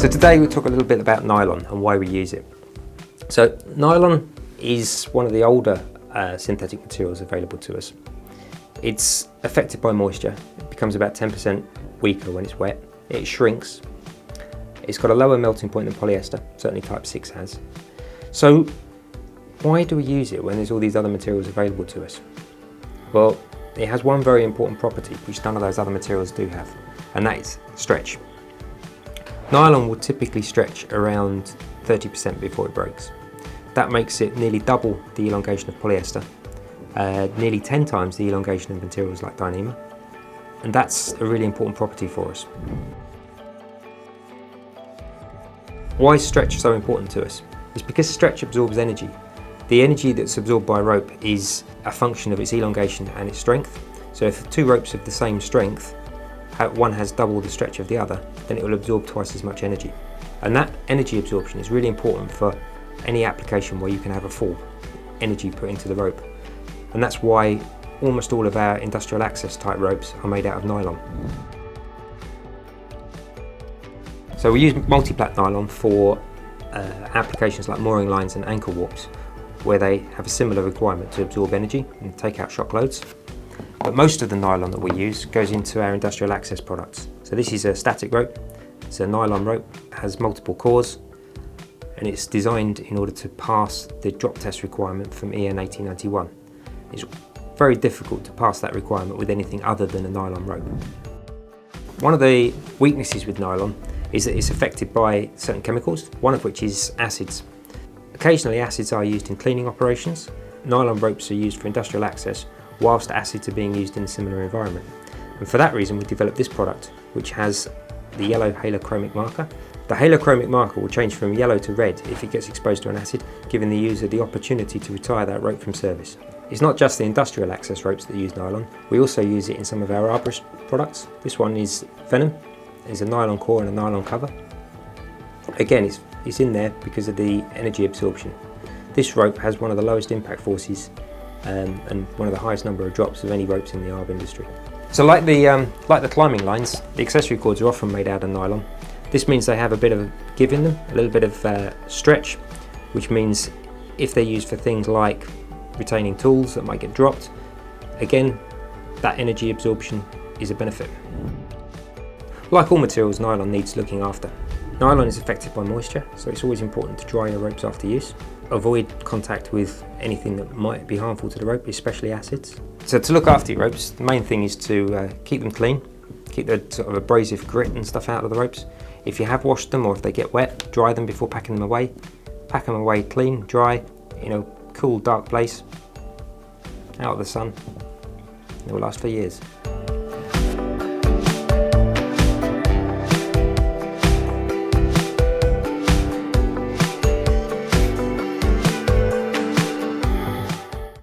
So today we'll talk a little bit about nylon and why we use it. So nylon is one of the older synthetic materials available to us. It's affected by moisture. It becomes about 10% weaker when it's wet. It shrinks. It's got a lower melting point than polyester, certainly type 6 has. So why do we use it when there's all these other materials available to us? Well, it has one very important property which none of those other materials do have, and that is stretch. Nylon will typically stretch around 30% before it breaks. That makes it nearly double the elongation of polyester, nearly 10 times the elongation of materials like Dyneema, and that's a really important property for us. Why is stretch so important to us? It's because stretch absorbs energy. The energy that's absorbed by a rope is a function of its elongation and its strength. So if two ropes of the same strength, one has double the stretch of the other, then it will absorb twice as much energy. And that energy absorption is really important for any application where you can have a full energy put into the rope. And that's why almost all of our industrial access type ropes are made out of nylon. So we use multi-plat nylon for applications like mooring lines and anchor warps, where they have a similar requirement to absorb energy and take out shock loads. But most of the nylon that we use goes into our industrial access products. So this is a static rope. It's a nylon rope, has multiple cores, and it's designed in order to pass the drop test requirement from EN 1891. It's very difficult to pass that requirement with anything other than a nylon rope. One of the weaknesses with nylon is that it's affected by certain chemicals, one of which is acids. Occasionally acids are used in cleaning operations. Nylon ropes are used for industrial access, whilst acids are being used in a similar environment. And for that reason we developed this product, which has the yellow halochromic marker. The halochromic marker will change from yellow to red if it gets exposed to an acid, giving the user the opportunity to retire that rope from service. It's not just the industrial access ropes that use nylon, we also use it in some of our Arborist products. This one is Venom. There's a nylon core and a nylon cover. Again, it's in there because of the energy absorption. This rope has one of the lowest impact forces and one of the highest number of drops of any ropes in the Arb industry. So like the climbing lines, the accessory cords are often made out of nylon. This means they have a bit of give in them, a little bit of stretch, which means if they're used for things like retaining tools that might get dropped, again, that energy absorption is a benefit. Like all materials, nylon needs looking after. Nylon is affected by moisture, so it's always important to dry your ropes after use. Avoid contact with anything that might be harmful to the rope, especially acids. So to look after your ropes, the main thing is to keep them clean, keep the sort of abrasive grit and stuff out of the ropes. If you have washed them or if they get wet, dry them before packing them away. Pack them away clean, dry, in a cool, dark place, out of the sun. They will last for years.